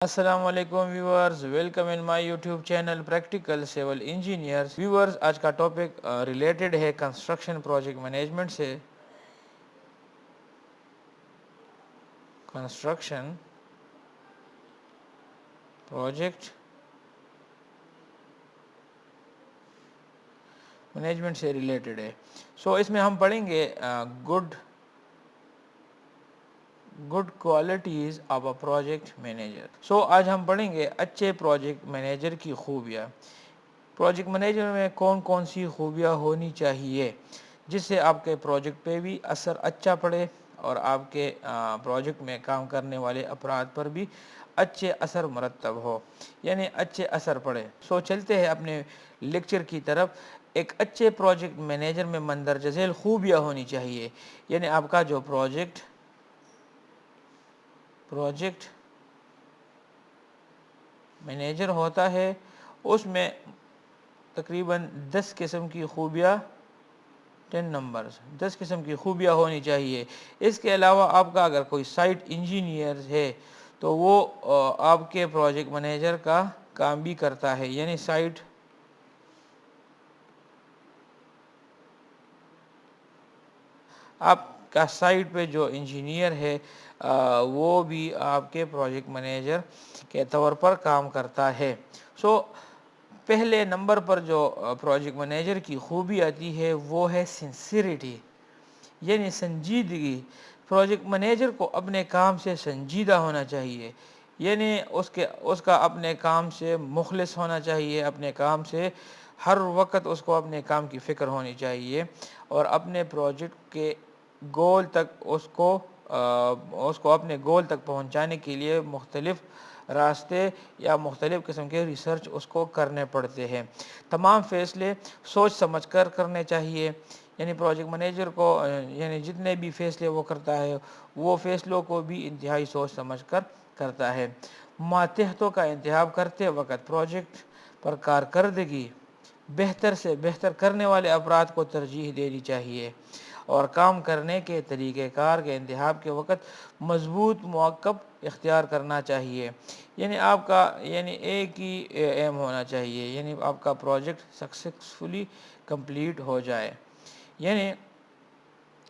السلام علیکم viewers, welcome in my YouTube channel practical civil engineers. Viewers, آج کا ٹاپک ریلیٹڈ ہے کنسٹرکشن پروجیکٹ مینجمنٹ سے۔ کنسٹرکشن پروجیکٹ مینجمنٹ سے ریلیٹڈ ہے۔ اس میں ہم پڑھیں گے good qualities of a project manager. آج ہم پڑھیں گے اچھے پروجیکٹ مینیجر کی خوبیاں۔ پروجیکٹ مینیجر میں کون کون سی خوبیاں ہونی چاہیے جس سے آپ کے پروجیکٹ پہ بھی اثر اچھا پڑے اور آپ کے پروجیکٹ میں کام کرنے والے افراد پر بھی اچھے اثر مرتب ہو، یعنی اچھے اثر پڑے۔ چلتے ہیں اپنے لیکچر کی طرف۔ ایک اچھے پروجیکٹ مینیجر میں مندرجہ ذیل خوبیاں ہونی چاہیے، یعنی آپ کا جو پروجیکٹ مینیجر ہوتا ہے اس میں تقریباً 10 قسم کی خوبیاں 10 قسم کی خوبیاں ہونی چاہیے۔ اس کے علاوہ آپ کا اگر کوئی سائٹ انجینئر ہے تو وہ آپ کے پروجیکٹ مینیجر کا کام بھی کرتا ہے، یعنی آپ کا سائٹ پہ جو انجینئر ہے وہ بھی آپ کے پروجیکٹ مینیجر کے طور پر کام کرتا ہے۔ پہلے نمبر پر جو پروجیکٹ مینیجر کی خوبی آتی ہے وہ ہے سنسیریٹی، یعنی سنجیدگی۔ پروجیکٹ مینیجر کو اپنے کام سے سنجیدہ ہونا چاہیے، یعنی اس کا اپنے کام سے مخلص ہونا چاہیے، اپنے کام سے ہر وقت اس کو اپنے کام کی فکر ہونی چاہیے اور اپنے پروجیکٹ کے گول تک اس کو اپنے گول تک پہنچانے کے لیے مختلف راستے یا مختلف قسم کے ریسرچ اس کو کرنے پڑتے ہیں۔ تمام فیصلے سوچ سمجھ کر کرنے چاہیے، یعنی پروجیکٹ مینیجر کو یعنی جتنے بھی فیصلے وہ کرتا ہے وہ فیصلوں کو بھی انتہائی سوچ سمجھ کر کرتا ہے۔ ماتحتوں کا انتخاب کرتے وقت پروجیکٹ پر کارکردگی بہتر سے بہتر کرنے والے افراد کو ترجیح دینی چاہیے اور کام کرنے کے طریقہ کار کے انتخاب کے وقت مضبوط موقف اختیار کرنا چاہیے، یعنی آپ کا ایک ہی ایم ہونا چاہیے، یعنی آپ کا پروجیکٹ سکسیسفلی کمپلیٹ ہو جائے۔ یعنی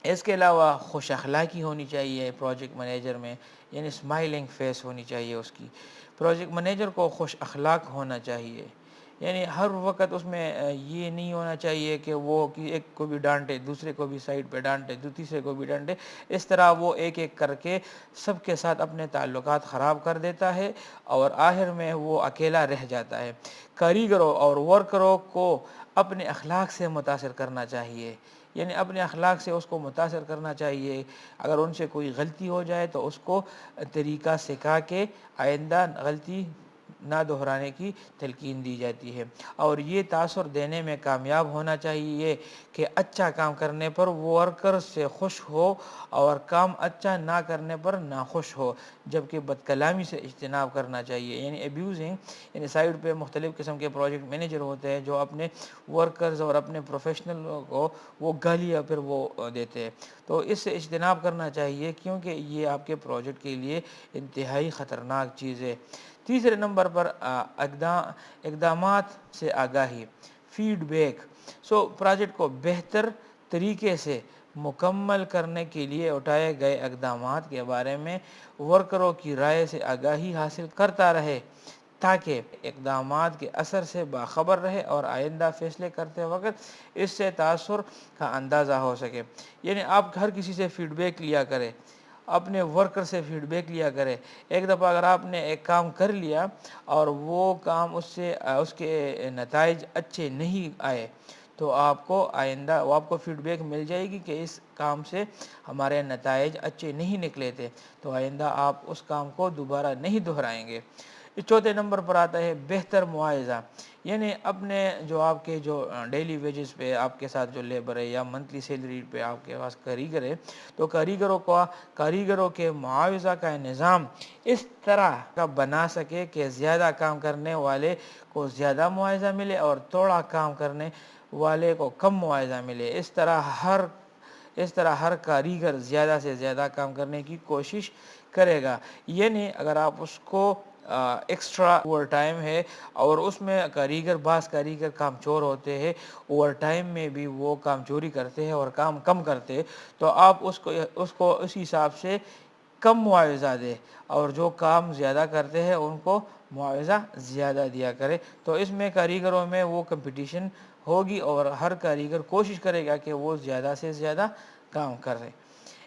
اس کے علاوہ خوش اخلاقی ہونی چاہیے پروجیکٹ مینیجر میں، یعنی اسمائلنگ فیس ہونی چاہیے اس کی۔ پروجیکٹ مینیجر کو خوش اخلاق ہونا چاہیے، یعنی ہر وقت اس میں یہ نہیں ہونا چاہیے کہ وہ ایک کو بھی ڈانٹے، دوسرے کو بھی سائڈ پہ ڈانٹے، تیسرے کو بھی ڈانٹے۔ اس طرح وہ ایک ایک کر کے سب کے ساتھ اپنے تعلقات خراب کر دیتا ہے اور آخر میں وہ اکیلا رہ جاتا ہے۔ کاریگروں اور ورکروں کو اپنے اخلاق سے متاثر کرنا چاہیے، یعنی اپنے اخلاق سے اس کو متاثر کرنا چاہیے۔ اگر ان سے کوئی غلطی ہو جائے تو اس کو طریقہ سکھا کے آئندہ غلطی نہ دہرانے کی تلقین دی جاتی ہے، اور یہ تاثر دینے میں کامیاب ہونا چاہیے کہ اچھا کام کرنے پر ورکر سے خوش ہو اور کام اچھا نہ کرنے پر ناخوش ہو، جبکہ بد کلامی سے اجتناب کرنا چاہیے، یعنی ایبیوزنگ۔ یعنی سائٹ پہ مختلف قسم کے پروجیکٹ مینیجر ہوتے ہیں جو اپنے ورکرز اور اپنے پروفیشنل کو وہ گالیاں پھر وہ دیتے ہیں، تو اس سے اجتناب کرنا چاہیے کیونکہ یہ آپ کے پروجیکٹ کے لیے انتہائی خطرناک چیز ہے۔ تیسرے نمبر پر اقدامات سے آگاہی، فیڈ بیک۔ پروجیکٹ کو بہتر طریقے سے مکمل کرنے کے لیے اٹھائے گئے اقدامات کے بارے میں ورکروں کی رائے سے آگاہی حاصل کرتا رہے تاکہ اقدامات کے اثر سے باخبر رہے اور آئندہ فیصلے کرتے وقت اس سے تاثر کا اندازہ ہو سکے۔ یعنی آپ ہر کسی سے فیڈ بیک لیا کریں، اپنے ورکر سے فیڈ بیک لیا کرے۔ ایک دفعہ اگر آپ نے ایک کام کر لیا اور وہ کام اس کے نتائج اچھے نہیں آئے تو آپ کو آئندہ آپ کو فیڈ بیک مل جائے گی کہ اس کام سے ہمارے نتائج اچھے نہیں نکلے تھے، تو آئندہ آپ اس کام کو دوبارہ نہیں دہرائیں گے۔ چوتھے نمبر پر آتا ہے بہتر معاوضہ، یعنی اپنے جو آپ کے جو ڈیلی ویجز پہ آپ کے ساتھ جو لیبر ہے یا منتھلی سیلری پہ آپ کے پاس کاریگر ہے تو کاریگروں کے معاوضہ کا نظام اس طرح کا بنا سکے کہ زیادہ کام کرنے والے کو زیادہ معاوضہ ملے اور تھوڑا کام کرنے والے کو کم معاوضہ ملے۔ اس طرح ہر کاریگر زیادہ سے زیادہ کام کرنے کی کوشش کرے گا، یعنی اگر آپ اس کو ایکسٹرا اوور ٹائم ہے، اور اس میں بعض کاریگر کام چور ہوتے ہیں، اوور ٹائم میں بھی وہ کام چوری کرتے ہیں اور کام کم کرتے ہیں، تو آپ اس کو اس حساب سے کم معاوضہ دے، اور جو کام زیادہ کرتے ہیں ان کو معاوضہ زیادہ دیا کرے۔ تو اس میں کاریگروں میں وہ کمپٹیشن ہوگی، اور ہر کاریگر کوشش کرے گا کہ وہ زیادہ سے زیادہ کام کرے۔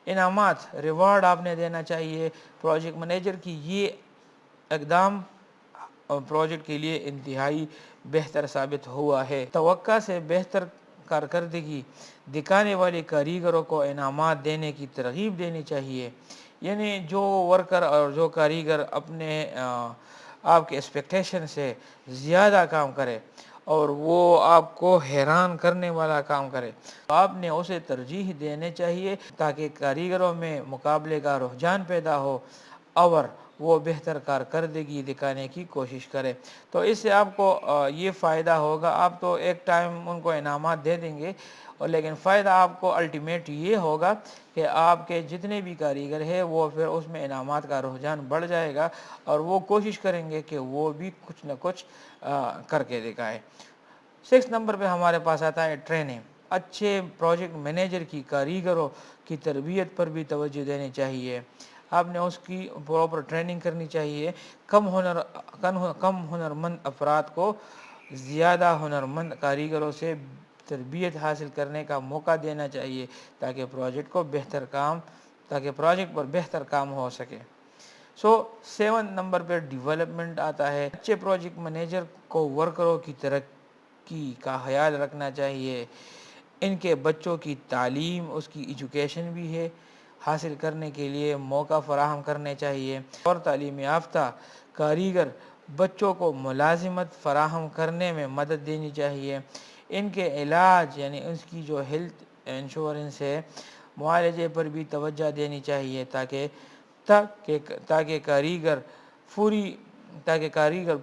انعامات، ریوارڈ آپ نے دینا چاہیے۔ پروجیکٹ منیجر کی یہ اقدام پروجیکٹ کے لیے انتہائی بہتر ثابت ہوا ہے۔ توقع سے بہتر کارکردگی دکھانے والے کاریگروں کو انعامات دینے کی ترغیب دینی چاہیے۔ یعنی جو ورکر اور جو کاریگر اپنے آپ کے ایکسپیکٹیشن سے زیادہ کام کرے اور وہ آپ کو حیران کرنے والا کام کرے، تو آپ نے اسے ترجیح دینے چاہیے، تاکہ کاریگروں میں مقابلے کا رجحان پیدا ہو اور وہ بہتر کارکردگی دکھانے کی کوشش کرے۔ تو اس سے آپ کو یہ فائدہ ہوگا، آپ تو ایک ٹائم ان کو انعامات دے دیں گے، اور لیکن فائدہ آپ کو الٹیمیٹ یہ ہوگا کہ آپ کے جتنے بھی کاریگر ہیں وہ پھر اس میں انعامات کا رجحان بڑھ جائے گا، اور وہ کوشش کریں گے کہ وہ بھی کچھ نہ کچھ کر کے دکھائیں۔ 6 نمبر پہ ہمارے پاس آتا ہے ٹریننگ۔ اچھے پروجیکٹ مینیجر کی کاریگروں کی تربیت پر بھی توجہ دینی چاہیے۔ آپ نے اس کی پراپر ٹریننگ کرنی چاہیے۔ کم ہنرمند افراد کو زیادہ ہنرمند کاریگروں سے تربیت حاصل کرنے کا موقع دینا چاہیے، تاکہ پروجیکٹ پر بہتر کام ہو سکے۔ 7 نمبر پہ ڈیولپمنٹ آتا ہے۔ اچھے پروجیکٹ مینیجر کو ورکروں کی ترقی کا خیال رکھنا چاہیے۔ ان کے بچوں کی تعلیم، اس کی ایجوکیشن بھی ہے، حاصل کرنے کے لیے موقع فراہم کرنے چاہیے، اور تعلیم یافتہ کاریگر بچوں کو ملازمت فراہم کرنے میں مدد دینی چاہیے۔ ان کے علاج یعنی اس کی جو ہیلتھ انشورنس ہے، معالجے پر بھی توجہ دینی چاہیے، تاکہ کاریگر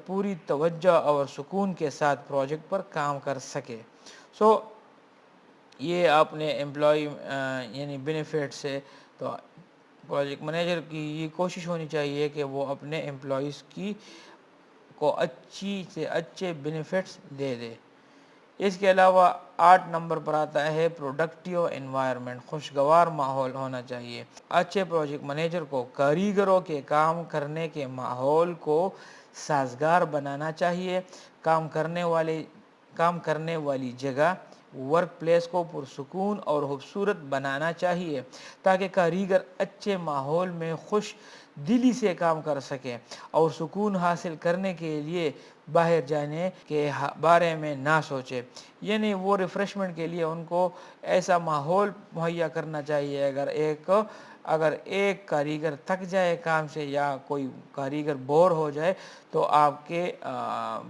پوری توجہ اور سکون کے ساتھ پروجیکٹ پر کام کر سکے۔ یہ آپ نے امپلائی یعنی بینیفٹس ہے، تو پروجیکٹ مینیجر کی یہ کوشش ہونی چاہیے کہ وہ اپنے امپلائیز کو اچھی سے اچھے بینیفٹس دے دے۔ اس کے علاوہ 8 نمبر پر آتا ہے پروڈکٹیو انوائرمنٹ، خوشگوار ماحول ہونا چاہیے۔ اچھے پروجیکٹ مینیجر کو کاریگروں کے کام کرنے کے ماحول کو سازگار بنانا چاہیے۔ کام کرنے والی جگہ، ورک پلیس کو پرسکون اور خوبصورت بنانا چاہیے، تاکہ کاریگر اچھے ماحول میں خوش دلی سے کام کر سکیں اور سکون حاصل کرنے کے لیے باہر جانے کے بارے میں نہ سوچے۔ یعنی وہ ریفریشمنٹ کے لیے ان کو ایسا ماحول مہیا کرنا چاہیے۔ اگر ایک کاریگر تھک جائے کام سے، یا کوئی کاریگر بور ہو جائے، تو آپ کے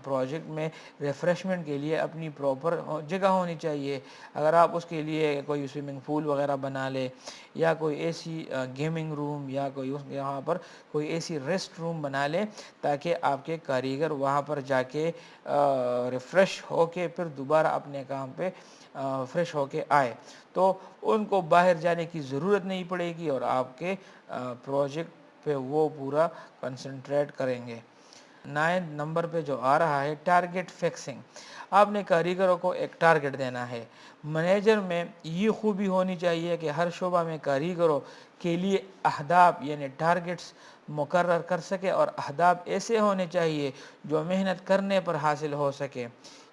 پروجیکٹ میں ریفریشمنٹ کے لیے اپنی پراپر جگہ ہونی چاہیے۔ اگر آپ اس کے لیے کوئی سوئمنگ پول وغیرہ بنا لے، یا کوئی ایسی گیمنگ روم، یا یہاں پر کوئی ایسی ریسٹ روم بنا لے، تاکہ آپ کے کاریگر وہاں پر جا کے ریفریش ہو کے پھر دوبارہ اپنے کام پہ فریش ہو کے آئے، تو ان کو باہر جانے کی ضرورت نہیں پڑے گی، اور آپ کے پروجیکٹ پہ وہ پورا کنسنٹریٹ کریں گے۔ 9 نمبر پہ جو آ رہا ہے ٹارگٹ فکسنگ۔ آپ نے کاریگروں کو ایک ٹارگٹ دینا ہے۔ منیجر میں یہ خوبی ہونی چاہیے کہ ہر شعبہ میں کاریگروں کے لیے اہداف یعنی ٹارگٹس مقرر کر سکے، اور اہداف ایسے ہونے چاہیے جو محنت کرنے پر حاصل ہو سکے۔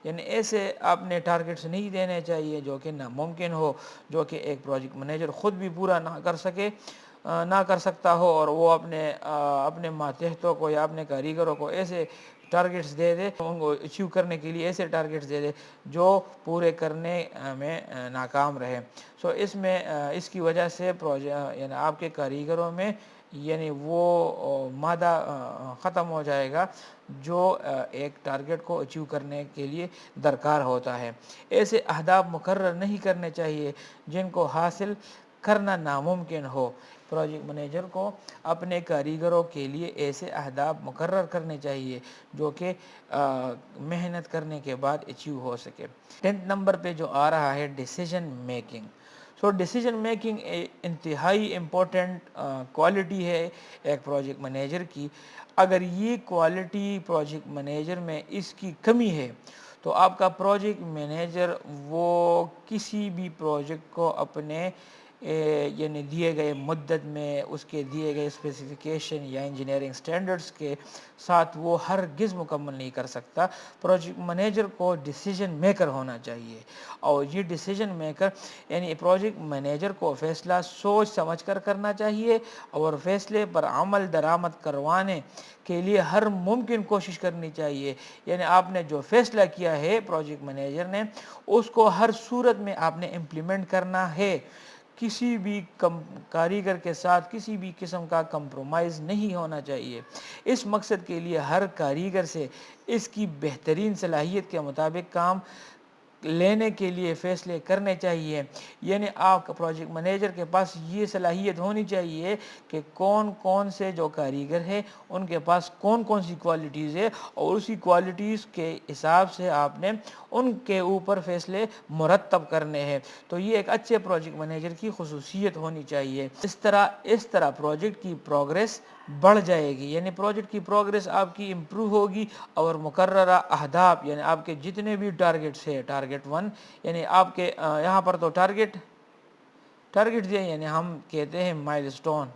یعنی ایسے آپ نے ٹارگٹس نہیں دینے چاہیے جو کہ ناممکن ہو، جو کہ ایک پروجیکٹ منیجر خود بھی پورا نہ کر سکتا ہو، اور وہ اپنے ماتحتوں کو یا اپنے کاریگروں کو ایسے ٹارگٹس دے دے، ان کو اچیو کرنے کے لیے ایسے ٹارگٹس دے دے جو پورے کرنے میں ناکام رہے۔ اس کی وجہ سے یعنی آپ کے کاریگروں میں یعنی وہ مادہ ختم ہو جائے گا جو ایک ٹارگٹ کو اچیو کرنے کے لیے درکار ہوتا ہے۔ ایسے اہداف مقرر نہیں کرنے چاہیے جن کو حاصل کرنا ناممکن ہو۔ پروجیکٹ منیجر کو اپنے کاریگروں کے لیے ایسے اہداف مقرر کرنے چاہیے جو کہ محنت کرنے کے بعد اچیو ہو سکے۔ 10 نمبر پہ جو آ رہا ہے ڈیسیجن میکنگ۔ سو ڈیسیجن میکنگ انتہائی امپورٹنٹ کوالٹی ہے ایک پروجیکٹ مینیجر کی. اگر یہ کوالٹی پروجیکٹ مینیجر میں اس کی کمی ہے تو آپ کا پروجیکٹ مینیجر وہ کسی بھی پروجیکٹ کو اپنے یعنی دیے گئے مدت میں اس کے دیے گئے اسپیسیفیکیشن یا انجینئرنگ سٹینڈرڈز کے ساتھ وہ ہرگز مکمل نہیں کر سکتا. پروجیکٹ مینیجر کو ڈیسیجن میکر ہونا چاہیے, اور یہ ڈیسیجن میکر یعنی پروجیکٹ مینیجر کو فیصلہ سوچ سمجھ کر کرنا چاہیے, اور فیصلے پر عمل درآمد کروانے کے لیے ہر ممکن کوشش کرنی چاہیے. یعنی آپ نے جو فیصلہ کیا ہے پروجیکٹ مینیجر نے, اس کو ہر صورت میں آپ نے امپلیمنٹ کرنا ہے. کسی بھی کاریگر کے ساتھ کسی بھی قسم کا کمپرومائز نہیں ہونا چاہیے. اس مقصد کے لیے ہر کاریگر سے اس کی بہترین صلاحیت کے مطابق کام لینے کے لیے فیصلے کرنے چاہیے. یعنی آپ کا پروجیکٹ مینیجر کے پاس یہ صلاحیت ہونی چاہیے کہ کون کون سے جو کاریگر ہیں ان کے پاس کون کون سی کوالٹیز ہے, اور اسی کوالٹیز کے حساب سے آپ نے ان کے اوپر فیصلے مرتب کرنے ہیں. تو یہ ایک اچھے پروجیکٹ مینیجر کی خصوصیت ہونی چاہیے. اس طرح پروجیکٹ کی پروگریس بڑھ جائے گی, یعنی پروجیکٹ کی پروگریس آپ کی امپروو ہوگی, اور مقررہ اہداف یعنی آپ کے جتنے بھی ٹارگیٹس ہے, ٹارگیٹ 1 یعنی آپ کے یہاں پر تو ٹارگیٹ دیا, یعنی ہم کہتے ہیں مائل سٹون,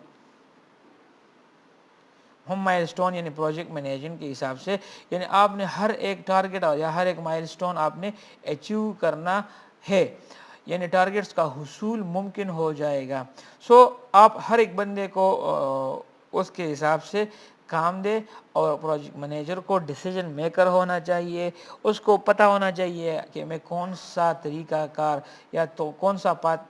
ہم مائل سٹون یعنی پروجیکٹ مینیجنگ کے حساب سے یعنی آپ نے ہر ایک ٹارگیٹ یا ہر ایک مائل سٹون آپ نے اچیو کرنا ہے, یعنی ٹارگیٹس کا حصول ممکن ہو جائے گا. سو آپ ہر ایک بندے کو اس کے حساب سے کام دے, اور پروجیکٹ مینیجر کو ڈیسیجن میکر ہونا چاہیے. اس کو پتہ ہونا چاہیے کہ میں کون سا طریقہ کار یا تو کون سا پاتھ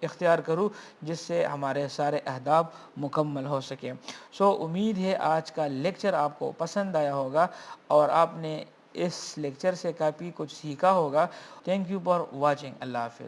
اختیار کروں جس سے ہمارے سارے اہداف مکمل ہو سکیں. سو امید ہے آج کا لیکچر آپ کو پسند آیا ہوگا اور آپ نے اس لیکچر سے کافی کچھ سیکھا ہوگا. Thank you for watching. اللہ حافظ.